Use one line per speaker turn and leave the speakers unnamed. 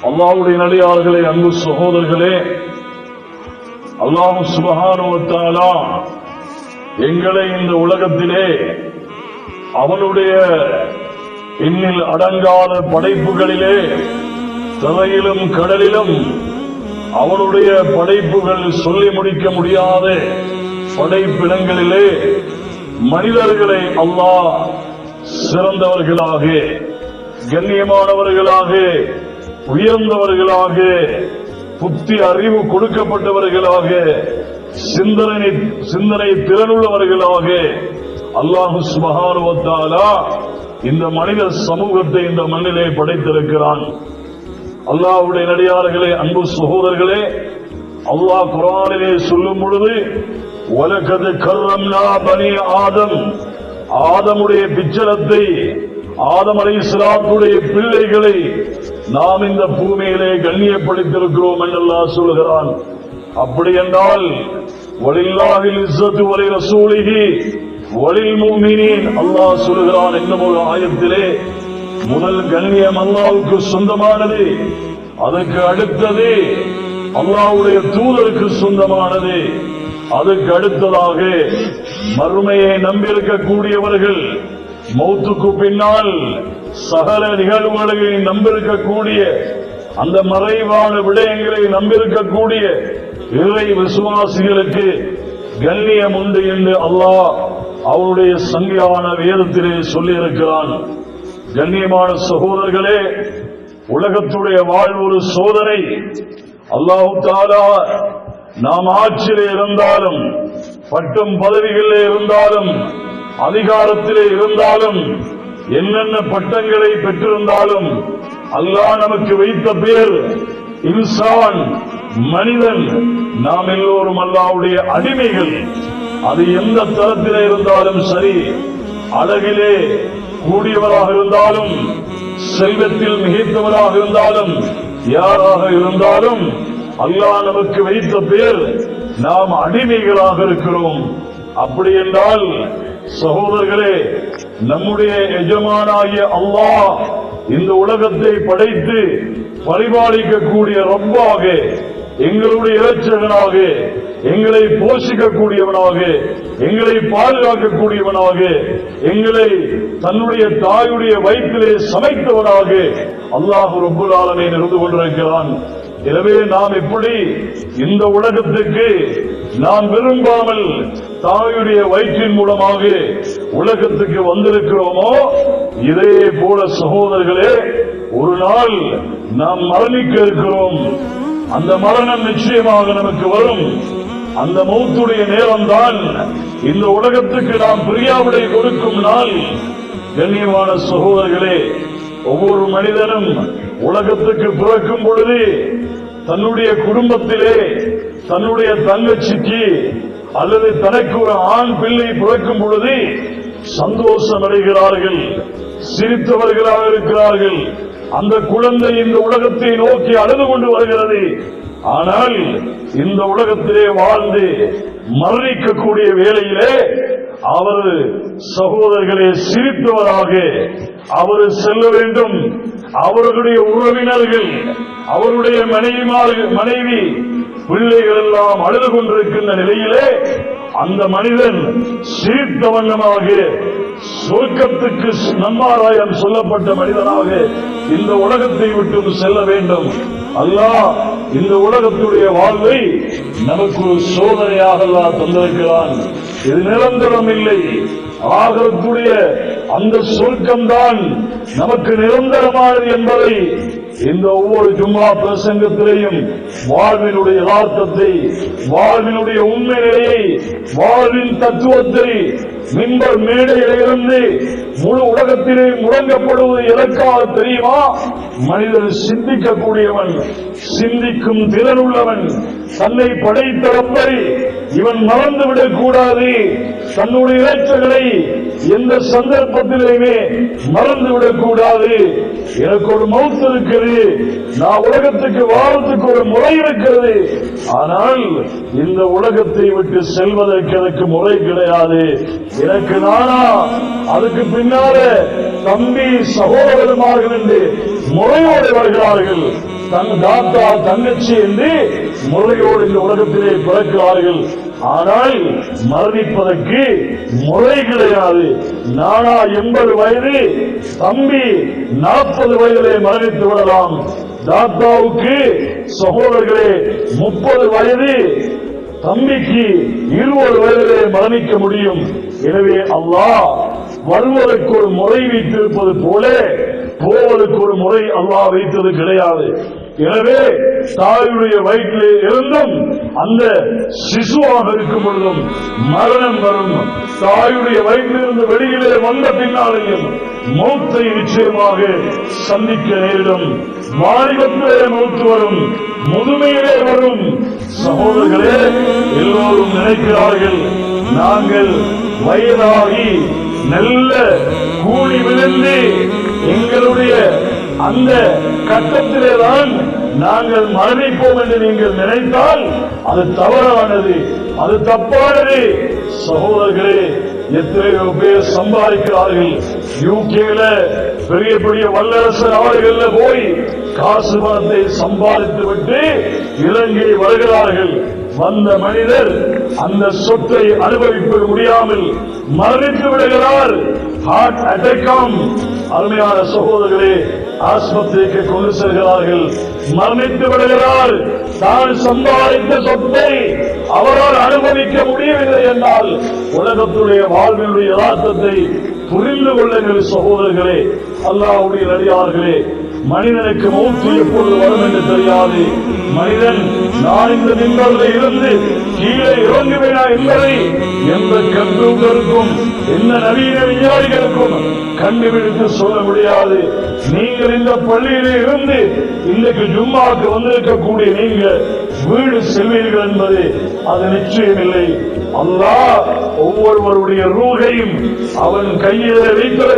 அல்லாஹ்வுடைய நல்லடியார்களே, அன்பு சகோதரர்களே, அல்லாஹ் சுப்ஹானஹு வ தஆலா எங்களை இந்த உலகத்திலே அவனுடைய எண்ணில் அடங்காத படைப்புகளிலே தரையிலும் கடலிலும் அவனுடைய படைப்புகள் சொல்லி முடிக்க முடியாத படைப்பினங்களிலே மனிதர்களை அல்லாஹ் சிறந்தவர்களாக, கண்ணியமானவர்களாக, உயர்ந்தவர்களாக, புத்தி அறிவு கொடுக்கப்பட்டவர்களாக, சிந்தனை திறனுள்ளவர்களாக அல்லாஹ் சுப்ஹானஹு வ தஆலா இந்த மனித சமூகத்தை இந்த மண்ணிலே படைத்திருக்கிறான். அல்லாஹ்வுடைய நல்லடியார்களே, அன்பு சகோதரர்களே, அல்லாஹ் குர்ஆனிலே சொல்லும் பொழுது வலகத் கர்ரம்னா பனி ஆதம், ஆதமுடைய பிச்சலத்தை, ஆதம் அலைஹிஸ்ஸலாத்துடைய பிள்ளைகளை நாம் இந்த பூமியிலே கண்ணியப்படுத்தியிருக்கிறோம் என்று அல்லாஹ் சொல்கிறான். அப்படி என்றால் வலில்லாஹில் இஸ்ஸத்து வலி ரசூலிஹி வலில் முஃமினீன் அல்லாஹ் சொல்கிறான். இன்னும் ஒரு ஆயத்திலே முதல் கண்ணியம் அல்லாஹ்வுக்கு சொந்தமானது, அதற்கு அடுத்தது அல்லாஹ்வுடைய தூதருக்கு சொந்தமானது, அதற்கு அடுத்ததாக மறுமையை நம்பியிருக்கக்கூடியவர்கள், மௌத்துக்கு பின்னால் சகல நிகழ்வுகளை நம்பியிருக்கக்கூடிய, அந்த மறைவான விடயங்களை நம்பியிருக்கக்கூடிய இறை விசுவாசிகளுக்கு கண்ணியம் உண்டு என்று அல்லாஹ் அவருடைய சங்கையான வேதத்திலே சொல்லியிருக்கிறான். கண்ணியமான சகோதரர்களே, உலகத்துடைய வாழ்வு ஒரு சோதனை. அல்லாஹ் தஆலா நாம் ஆட்சியிலே இருந்தாலும், பட்டம் பதவிகளிலே இருந்தாலும், அதிகாரத்திலே இருந்தாலும், என்னென்ன பட்டங்களை பெற்றிருந்தாலும் அல்லாஹ் நமக்கு வைத்த பேர் இன்சான், மனிதன். நாம் எல்லோரும் அல்லாஹ்வுடைய அடிமைகள். அது எந்த தரத்திலே இருந்தாலும் சரி, அழகிலே கூடியவராக இருந்தாலும், செல்வத்தில் மிகைத்தவராக இருந்தாலும், யாராக இருந்தாலும் அல்லாஹ் நமக்கு வைத்த பேர் நாம் அடிமைகளாக இருக்கிறோம். அப்படி என்றால் சகோதரர்களே, நம்முடைய எஜமானாகிய அல்லாஹ் இந்த உலகத்தை படைத்து பரிபாலிக்கக்கூடிய ரப்பாக, எங்களுடைய இரட்சகனாக, எங்களை போஷிக்கக்கூடியவனாக, எங்களை பாதுகாக்கக்கூடியவனாக, எங்களை தன்னுடைய தாயுடைய வயிற்றிலே சமைத்தவனாக அல்லாஹ் ரப்புல் ஆலமீன் இருந்து கொண்டிருக்கிறான். எனவே நாம் எப்படி இந்த உலகத்துக்கு நாம் விரும்பாமல் தாயுடைய வயிற்றின் மூலமாக உலகத்துக்கு வந்திருக்கிறோமோ, இதே போல சகோதரர்களே, ஒரு நாள் நாம் மரணிக்க இருக்கிறோம். அந்த மரணம் நிச்சயமாக நமக்கு வரும். அந்த மௌத்துடைய நேரம்தான் இந்த உலகத்துக்கு நாம் பிரியாவிடை கொடுக்கும் நாள். கண்ணியமான சகோதரர்களே, ஒவ்வொரு மனிதனும் உலகத்துக்கு பிறக்கும் பொழுது தன்னுடைய குடும்பத்திலே தன்னுடைய தங்கச்சிக்கு அல்லது தனக்கு ஒரு ஆண் பிள்ளை பிறக்கும் பொழுது சந்தோஷம் அடைகிறார்கள், சிரித்தவர்களாக இருக்கிறார்கள். அந்த குழந்தை இந்த உலகத்தை நோக்கி அழுது கொண்டு வருகிறது. ஆனால் இந்த உலகத்திலே வாழ்ந்து மரணிக்கக்கூடிய வேளையிலே அவர் சகோதரர்களே சிரித்தவராக அவர் செல்ல வேண்டும். அவர்களுடைய உறவினர்கள், அவருடைய மனைவி, பிள்ளைகள் எல்லாம் அழுது கொண்டிருக்கின்ற நிலையிலே அந்த மனிதன் சிரித்த வண்ணமாக சொர்க்கத்துக்கு நன்மாராயம் சொல்லப்பட்ட மனிதனாக இந்த உலகத்தை விட்டு செல்ல வேண்டும். அல்லாஹ் இந்த உலகத்துடைய வாழ்வை நமக்கு ஒரு சோதனையாக அல்லாஹ் தந்திருக்கிறான். இது நிரந்தரம் இல்லை. ஆகக்கூடிய அந்த சொர்க்கம்தான் நமக்கு நிரந்தரமானது என்பதை இந்த ஒவ்வொரு ஜும்மா பிரசங்கத்திலேயும் வாழ்வினுடைய யதார்த்தத்தை, வாழ்வினுடைய உண்மை நிலையை, வாழ்வின் தத்துவத்தை மிம்பர் மேடையிலிருந்து முழு உலகத்திலே முழங்கப்படுவது எதற்காக தெரியுமா? மனிதன் சிந்திக்கக்கூடியவன், சிந்திக்கும் திறன் உள்ளவன், தன்னை படைத்த ரப்பை இவன் மறந்துவிடக் கூடாது. தன்னுடைய இலட்சங்களை எந்த சந்தர்ப்பத்திலேயுமே மறந்துவிடக் கூடாது. எனக்கு ஒரு மவுத் இருக்கிறது, நான் உலகத்துக்கு வாழத்துக்கு ஒரு முறை இருக்கிறது. ஆனால் இந்த உலகத்தை விட்டு செல்வதற்கு எனக்கு முறை கிடையாது. எனக்கு நானா, அதுக்கு பின்னாலே தம்பி சகோதரமார்கள் என்று முறையோடு வருகிறார்கள். தன் தாத்தா தங்கச்சி என்று முறையோடு இந்த உலகத்திலே பிறக்கிறார்கள். ஆனால் மரணிப்பதற்கு முறை கிடையாது. நானா 80 வயது, தம்பி 40 வயதிலே மரணித்து விடலாம். தாத்தாவுக்கு சகோதரர்களே 30 வயது, தம்பிக்கு 20 வயதிலே மரணிக்க முடியும். எனவே அல்லாஹ் வருவதற்கு ஒரு முறை வைத்திருப்பது போல போவதற்கு ஒரு முறை அல்லாஹ் வைத்தது கிடையாது. எனவே தாயுடைய வயிற்றிலே இருந்தும் அந்த சிசுவாக இருக்கும் பொழுதும் மரணம் வரும். தாயுடைய வயிற்றிலிருந்து வெளியிலே வந்த பின்னாலேயும் மௌத்தை நிச்சயமாக சந்திக்க நேரிடும். வாலிபத்திலே மௌத்து வரும், முதுமையிலே வரும். சகோதரர்களே, எல்லோரும் நினைக்கிறார்கள் நாங்கள் வயதாகி நல்ல கூலி விழுந்து எங்களுடைய அந்த கட்டத்திலேதான் நாங்கள் மரணிப்போம் என்று நீங்கள் நினைத்தால் அது தவறானது, அது தப்பானது. சகோதரர்களே, எத்தனையோ பேர் சம்பாதிக்கிறார்கள். யூகேல பெரிய பெரிய வல்லரசு நாடுகள்ல போய் காசு பணத்தை சம்பாதித்து விட்டு இலங்கை வருகிறார்கள். வந்த மனிதர் அந்த சொத்தை அனுபவிக்க முடியாமல் மரணித்து விடுகிறார். ஹார்ட் அட்டாக்காம். அருமையான சகோதரர்களே, ஆஸ்பத்திரிக்கு கொண்டு செல்கிறார்கள், மரணித்து விடுகிறார். தான் சம்பாதித்த சொத்தை அவரால் அனுபவிக்க முடியவில்லை என்றால் உலகத்துடைய வாழ்வினுடைய யதார்த்தத்தை புரிந்து கொள்ளுங்கள் சகோதரர்களே, அல்லாஹ்வுடைய அடியார்களே. மனிதனுக்கு மௌத்து எப்பொழுது வரும் என்று தெரியாது. மனிதன் நான் இந்த மிம்பரில் இருந்து கீழே இறங்குவேனா என்பதை எந்த கம்ப்யூட்டருக்கும் எந்த நவீன விஞ்ஞானிகளுக்கும் கண்டுபிடித்து சொல்ல முடியாது. நீங்கள் இந்த பள்ளியிலே இருந்து இன்றைக்கு ஜும்மாவுக்கு வந்திருக்கக்கூடிய நீங்கள் வீடு செல்வீர்கள் என்பது அது நிச்சயமில்லை. அல்லாஹ் ஒவ்வொருவருடைய ரூகையும் அவன் கையிலே வைத்த